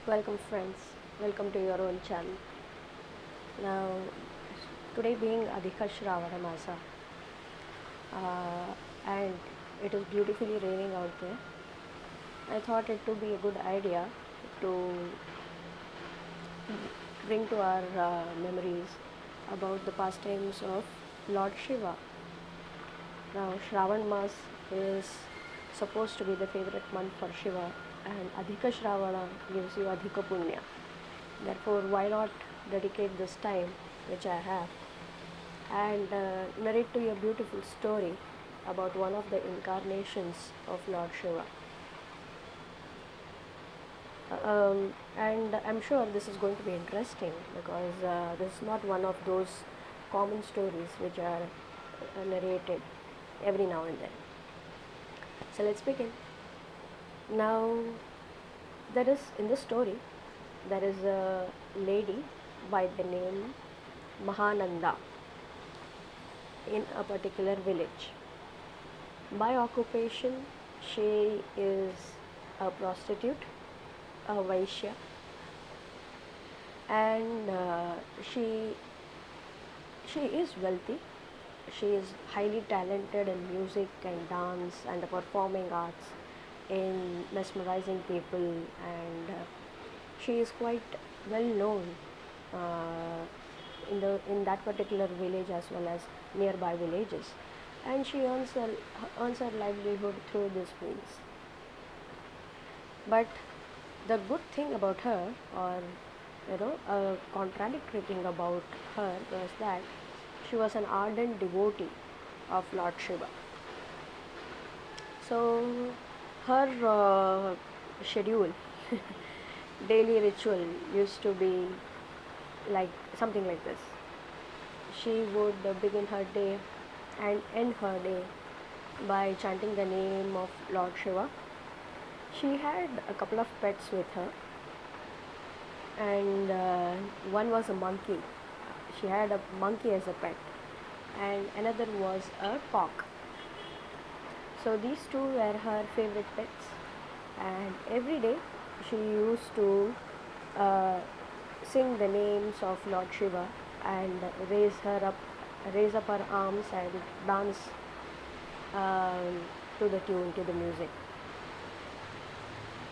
Welcome, friends. Welcome to your own channel. Now, today being Adhika Shravana masa, and it is beautifully raining out there. I thought it would be a good idea to bring to our memories about the pastimes of Lord Shiva. Now, Shravan Mas is supposed to be the favorite month for Shiva, and Adhika Shravana gives you Adhika Punya. Therefore, why not dedicate this time, which I have, and narrate to you a beautiful story about one of the incarnations of Lord Shiva. And I'm sure this is going to be interesting because this is not one of those common stories which are narrated every now and then. So let's begin. Now, there is in the story, there is a lady by the name Mahananda in a particular village. By occupation, she is a prostitute, a Vaishya, and she is wealthy. She is highly talented in music and dance and the performing arts, in mesmerizing people, and she is quite well known in that particular village as well as nearby villages, and she earns her livelihood through this means. But the good thing about her, or a contradictory thing about her, was that she was an ardent devotee of Lord Shiva. So her schedule, daily ritual used to be like something like this. She would begin her day and end her day by chanting the name of Lord Shiva. She had a couple of pets with her, and one was a monkey. She had a monkey as a pet, and another was a cock. So these two were her favorite pets, and every day she used to uh, sing the names of Lord Shiva and raise up her arms and dance to the tune, to the music.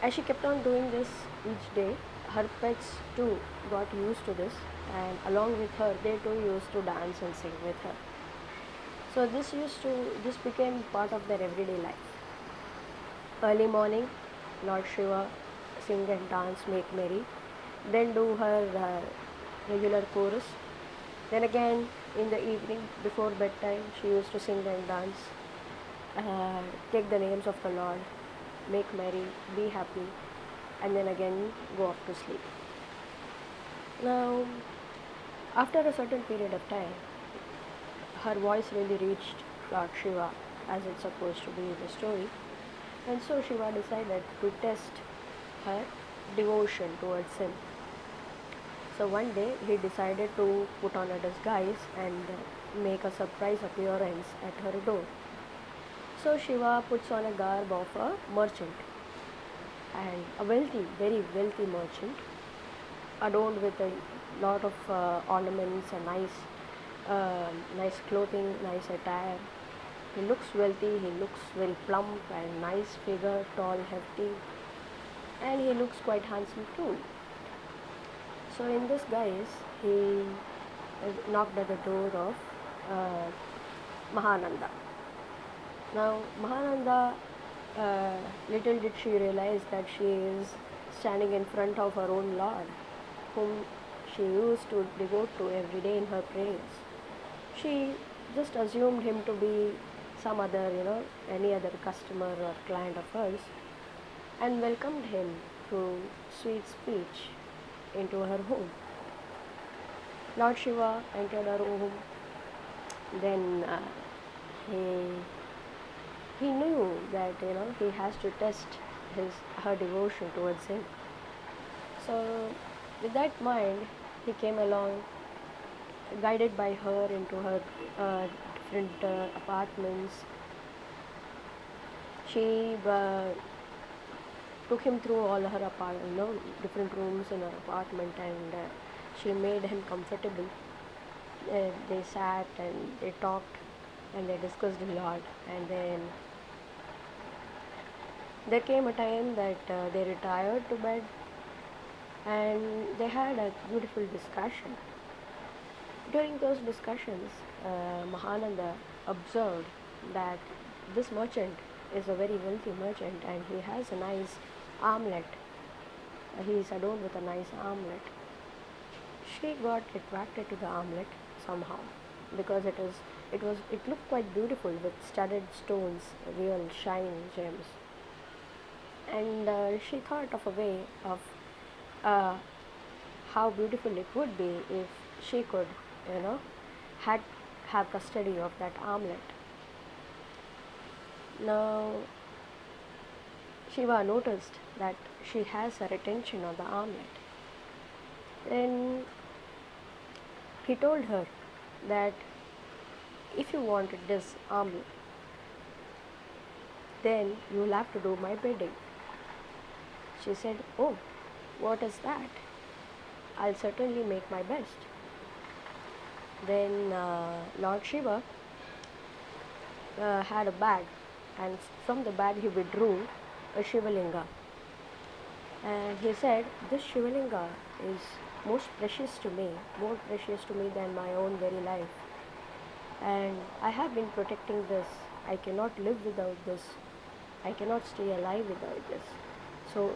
As she kept on doing this each day, her pets too got used to this, and along with her, they too used to dance and sing with her. So this became part of their everyday life. Early morning, Lord Shiva sing and dance, make merry, then do her regular chorus. Then again in the evening before bedtime, she used to sing and dance, take the names of the Lord, make merry, be happy, and then again go off to sleep. Now, after a certain period of time, her voice really reached Lord Shiva, as it's supposed to be in the story, and so Shiva decided to test her devotion towards him. So one day he decided to put on a disguise and make a surprise appearance at her door. So Shiva puts on a garb of a merchant, and a wealthy, very wealthy merchant, adorned with a lot of ornaments and nice clothing, nice attire. He looks wealthy, he looks very plump and nice figure, tall, hefty, and he looks quite handsome too. So in this guise, he knocked at the door of uh, Mahananda. Now, Mahananda, little did she realize that she is standing in front of her own Lord, whom she used to devote to every day in her prayers. She just assumed him to be some other, any other customer or client of hers, and welcomed him through sweet speech into her home. Lord Shiva entered her home. Then he he knew that he has to test her devotion towards him. So with that mind, he came along, guided by her into her different apartments. She took him through all her different rooms in her apartment, and she made him comfortable. They sat and they talked and they discussed a lot, and then there came a time that they retired to bed, and they had a beautiful discussion. During those discussions, Mahananda observed that this merchant is a very wealthy merchant and he has a nice armlet. He is adorned with a nice armlet. She got attracted to the armlet somehow because it looked quite beautiful with studded stones, real shining gems. And she thought of a way of uh, how beautiful it would be if she could, you know, had have custody of that armlet. Now Shiva noticed that she has a retention on the armlet. Then he told her that if you wanted this armlet, then you'll have to do my bidding. She said, "Oh, what is that? I'll certainly make my best." Then Lord Shiva had a bag, and from the bag he withdrew a Shivalinga. And he said, "This Shivalinga is most precious to me, more precious to me than my own very life. And I have been protecting this. I cannot live without this. I cannot stay alive without this. So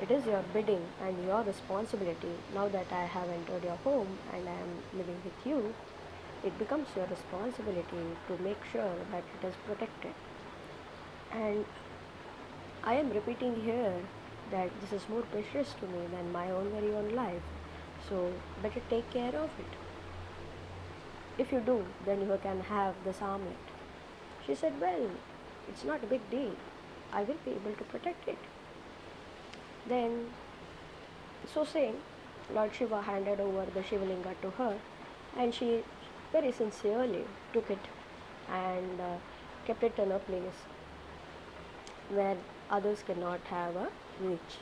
it is your bidding and your responsibility. Now that I have entered your home and I am living with you, it becomes your responsibility to make sure that it is protected. And I am repeating here that this is more precious to me than my own very own life. So better take care of it. If you do, then you can have this armlet." She said, "Well, it's not a big deal. I will be able to protect it." Then, so saying, Lord Shiva handed over the Shivalinga to her, and she very sincerely took it and kept it in a place where others cannot have a reach.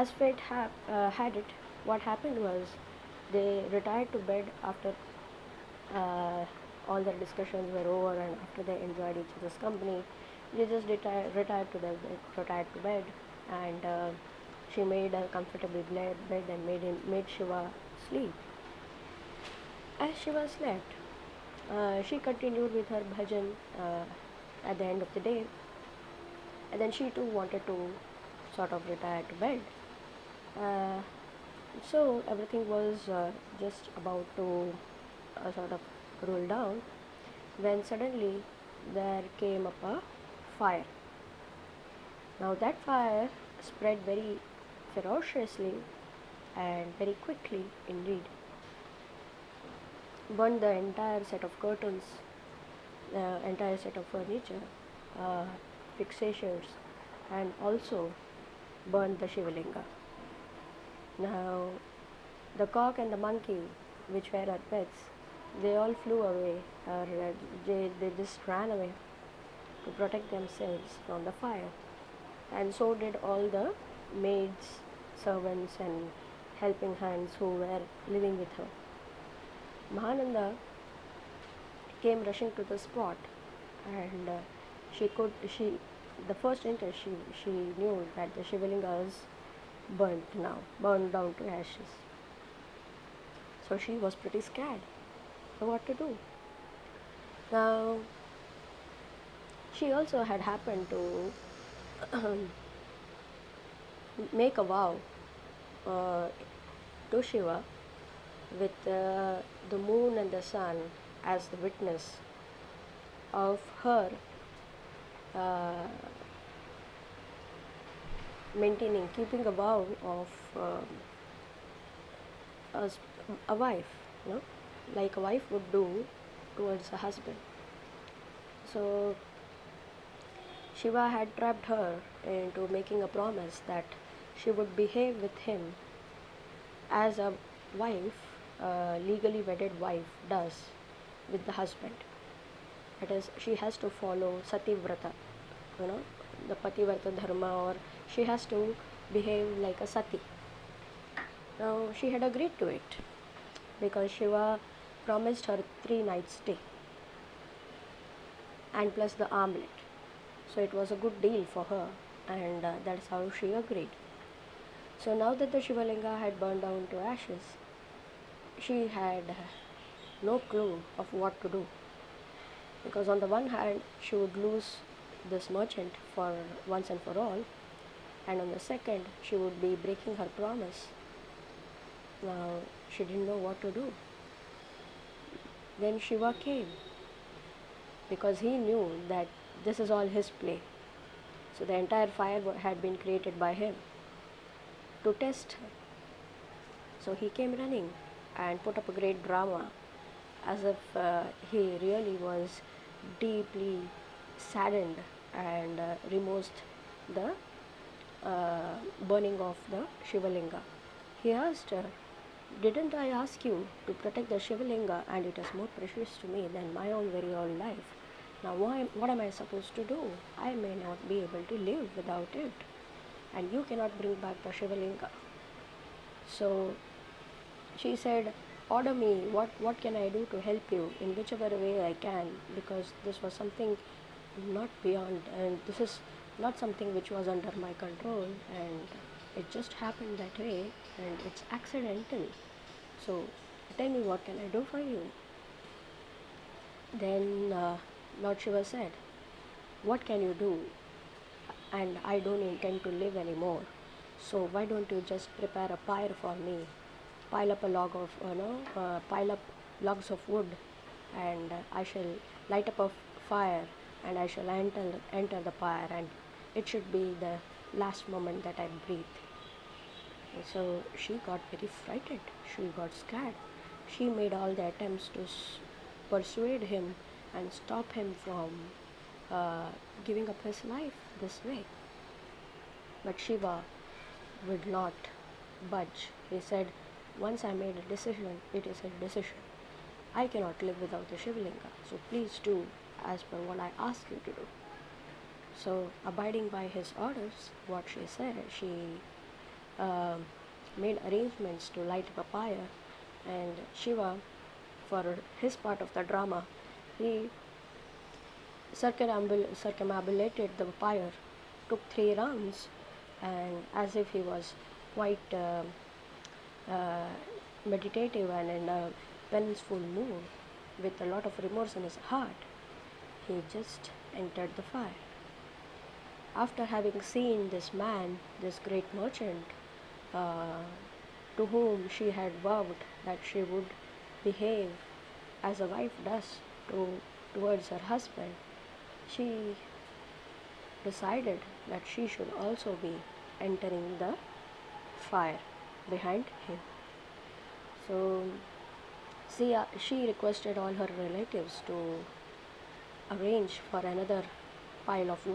As fate had it, what happened was they retired to bed after all their discussions were over, and after they enjoyed each other's company. They just retired to bed, and she made a comfortable bed and made Shiva sleep. As Shiva slept, she continued with her bhajan at the end of the day, and then she too wanted to sort of retire to bed. Uh, so everything was just about to sort of roll down, when suddenly there came up a fire. Now that fire spread very ferociously and very quickly indeed, burned the entire set of curtains, entire set of furniture, uh, fixtures, and also burned the Shivalinga. Now the cock and the monkey, which were our pets, they all flew away, or they just ran away to protect themselves from the fire. And so did all the maids, servants, and helping hands who were living with her. Mahananda came rushing to the spot, and the first instant she knew that the Shivalinga is burned down to ashes. So she was pretty scared. So what to do? Now, she also had happened to make a vow uh, to Shiva with the moon and the sun as the witness of her uh, keeping a vow of a wife, like a wife would do towards a husband. So Shiva had trapped her into making a promise that she would behave with him as a wife, legally wedded wife, does with the husband. That is, she has to follow Sati Vrata, the Pativrata Dharma, or she has to behave like a sati. Now she had agreed to it because Shiva promised her 3 nights stay and plus the armlet. So it was a good deal for her, and that's how she agreed. So now that the Shivalinga had burned down to ashes, she had no clue of what to do. Because on the one hand, she would lose this merchant for once and for all, and on the second, she would be breaking her promise. Now she didn't know what to do. Then Shiva came because he knew that this is all his play. So the entire fire had been created by him to test her. So he came running and put up a great drama as if he really was deeply saddened and remorsed the burning of the Shivalinga. He asked her, "Didn't I ask you to protect the Shivalinga, and it is more precious to me than my own very own life? Now what am I supposed to do? I may not be able to live without it, and you cannot bring back the Shivalinga." So she said, "Order me, what can I do to help you in whichever way I can, because this was something not beyond, and this is not something which was under my control, and it just happened that way, and it's accidental. So tell me, what can I do for you?" Then Lord Shiva said, "What can you do? And I don't intend to live anymore. So why don't you just prepare a pyre for me? Pile up logs of wood, and I shall light up a fire, and I shall enter the fire, and it should be the last moment that I breathe." And so she got very frightened. She got scared. She made all the attempts to persuade him and stop him from giving up his life this way. But Shiva would not budge. He said, "Once I made a decision, it is a decision. I cannot live without the Shivalinga, so please do as per what I ask you to do." So, abiding by his orders, what she said, she made arrangements to light up a fire, and Shiva, for his part of the drama, he circumambulated the fire, took 3 rounds, and as if he was quite meditative and in a peaceful mood, with a lot of remorse in his heart, he just entered the fire. After having seen this man, this great merchant, to whom she had vowed that she would behave as a wife does towards her husband, she decided that she should also be entering the fire behind him. So she requested all her relatives to arrange for another pile of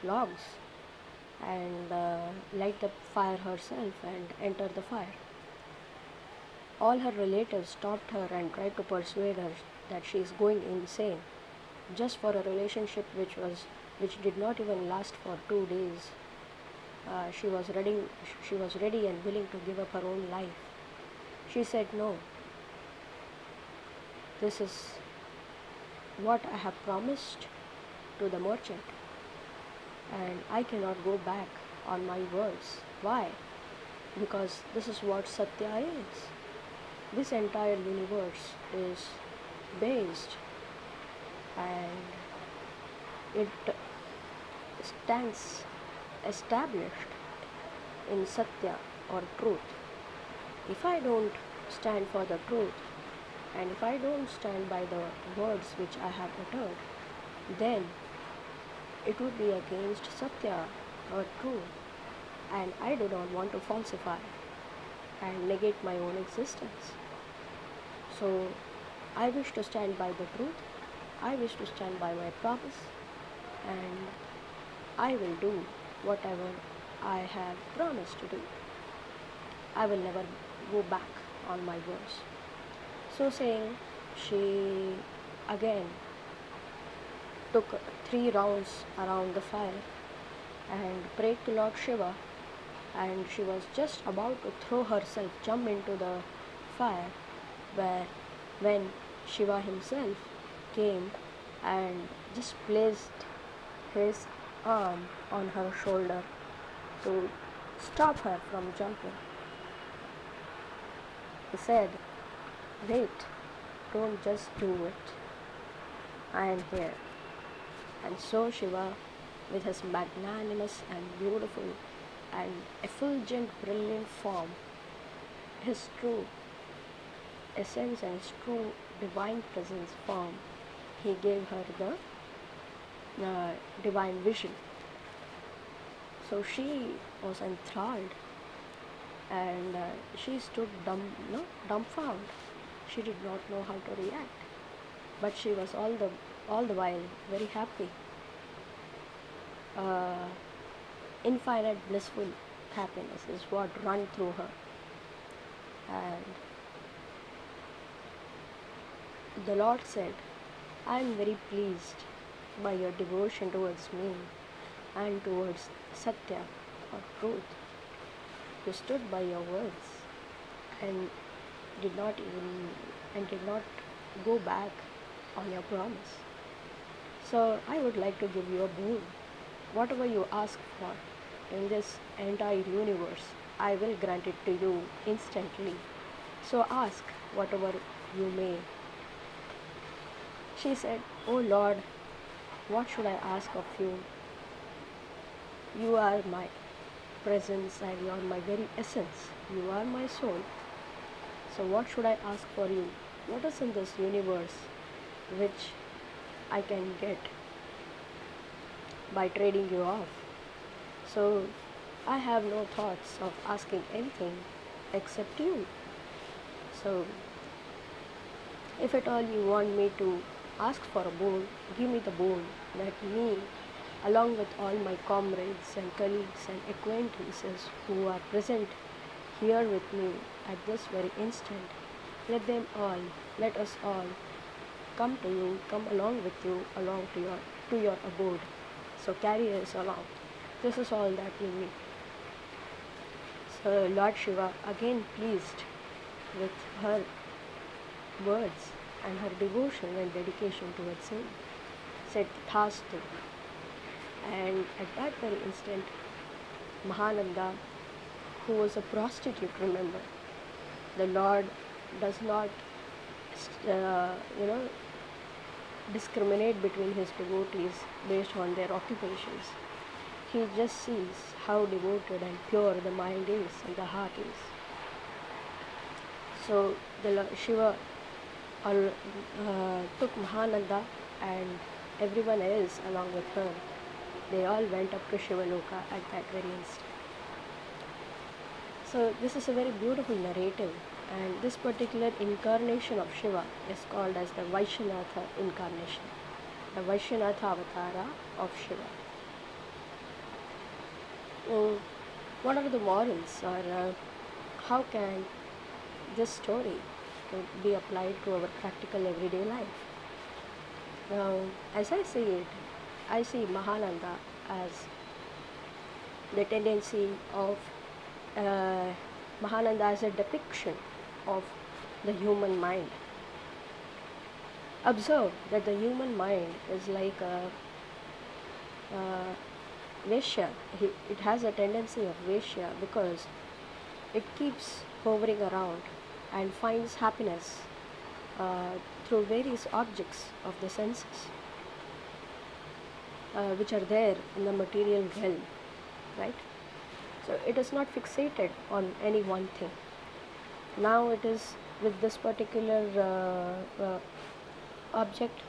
logs, and light the fire herself and enter the fire. All her relatives stopped her and tried to persuade her that she is going insane, just for a relationship which did not even last for 2 days. She was ready and willing to give up her own life. She said, "No, this is what I have promised to the merchant, and I cannot go back on my words." Why? Because this is what Satya is. This entire universe is based, and it stands established in Satya or truth. If I don't stand for the truth, and if I don't stand by the words which I have uttered, then it would be against Satya or truth, and I do not want to falsify and negate my own existence. So I wish to stand by the truth, I wish to stand by my promise, and I will do whatever I have promised to do. I will never go back on my words. So saying, she again took 3 rounds around the fire, and prayed to Lord Shiva, and she was just about to throw herself, jump into the fire, where when Shiva himself came and just placed his arm on her shoulder to stop her from jumping. He said, "Wait, don't just do it. I am here." And so Shiva, with his magnanimous and beautiful and effulgent, brilliant form, his true essence and his true divine presence form, he gave her the divine vision. So she was enthralled, and she stood dumbfounded. She did not know how to react, but she was all the while very happy. Infinite blissful happiness is what ran through her, and the Lord said, "I am very pleased by your devotion towards me and towards Satya or truth. You stood by your words and did not go back on your promise. So I would like to give you a boon. Whatever you ask for in this entire universe, I will grant it to you instantly. So ask whatever you may." She said, "Oh Lord, what should I ask of you? You are my presence and you are my very essence. You are my soul. So what should I ask for you? What is in this universe which I can get by trading you off? So I have no thoughts of asking anything except you. So if at all you want me to ask for a boon, give me the boon that me, along with all my comrades and colleagues and acquaintances who are present here with me at this very instant, let us all come to you, come along with you, along to your abode. So carry us along. This is all that we need." So Lord Shiva, again pleased with her words and her devotion and dedication towards him, said, "Thastu." And at that very instant, Mahananda, who was a prostitute, remember, the Lord does not, discriminate between his devotees based on their occupations. He just sees how devoted and pure the mind is and the heart is. So the Shiva took Mahananda and everyone else along with her. They all went up to Shivaloka at that very instant. So this is a very beautiful narrative, and this particular incarnation of Shiva is called as the Vaishyanatha incarnation, the Vaishyanatha avatara of Shiva. What are the morals, or how can this story be applied to our practical everyday life? Now, as I see it, I see Mahananda as the tendency of Mahananda as a depiction of the human mind. Observe that the human mind is like a Vaishya. It has a tendency of Vaishya because it keeps hovering around and finds happiness through various objects of the senses which are there in the material realm, right? So it is not fixated on any one thing. Now it is with this particular object,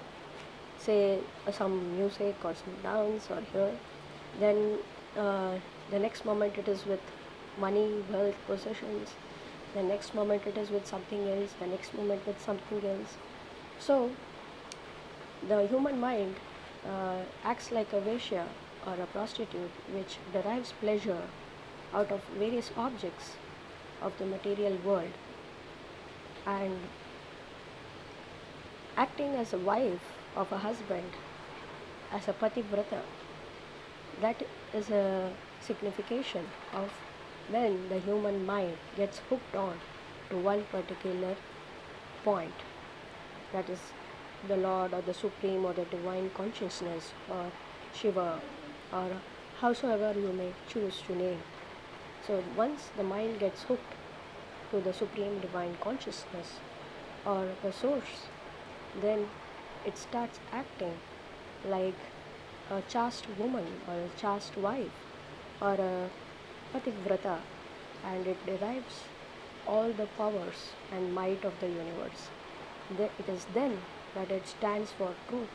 say some music or some dance or here, then the next moment it is with money, wealth, possessions, the next moment it is with something else, the next moment with something else. So the human mind acts like a Vaishya or a prostitute which derives pleasure out of various objects of the material world, and acting as a wife of a husband, as a pativrata, That is a signification of when the human mind gets hooked on to one particular point, that is the Lord or the Supreme or the Divine Consciousness or Shiva or howsoever you may choose to name. So once the mind gets hooked to the Supreme Divine Consciousness or the Source, then it starts acting like a chaste woman or a chaste wife or a pativrata, and it derives all the powers and might of the universe. It is then that it stands for truth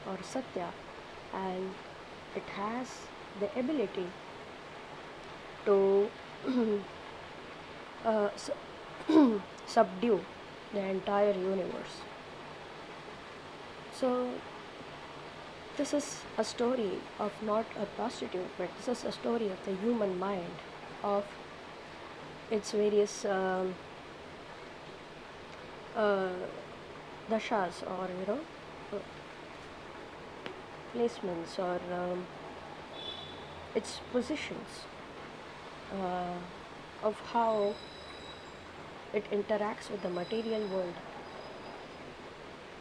or satya, and it has the ability to subdue the entire universe. So this is a story of not a prostitute, but this is a story of the human mind, of its various dashas, or placements, or its positions, of how it interacts with the material world.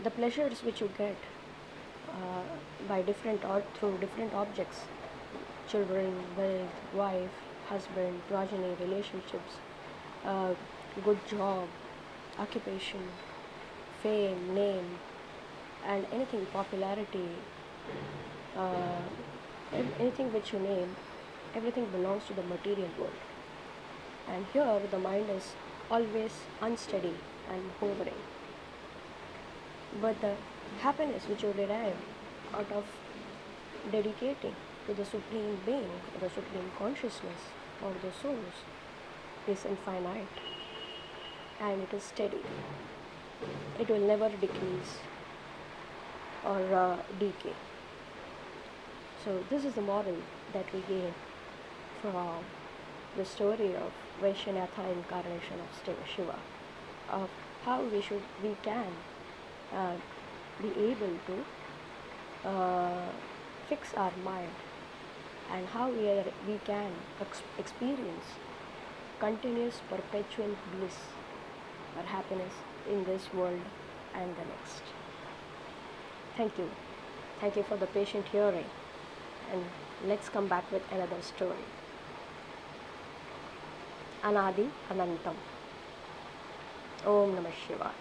The pleasures which you get by different or through different objects, children, wealth, wife, husband, progeny, relationships, good job, occupation, fame, name, and anything, popularity, uh, anything which you name, everything belongs to the material world. And here the mind is always unsteady and hovering. But the happiness which you derive out of dedicating to the Supreme Being, or the Supreme Consciousness, or the Source, is infinite, and it is steady. It will never decrease or decay. So this is the moral that we gain from the story of Vaishyanatha, incarnation of Shiva, of how we can be able to fix our mind, and how we can experience continuous perpetual bliss or happiness in this world and the next. Thank you. Thank you for the patient hearing, and let's come back with another story. Anadi Anantam. Om Namah Shivaya.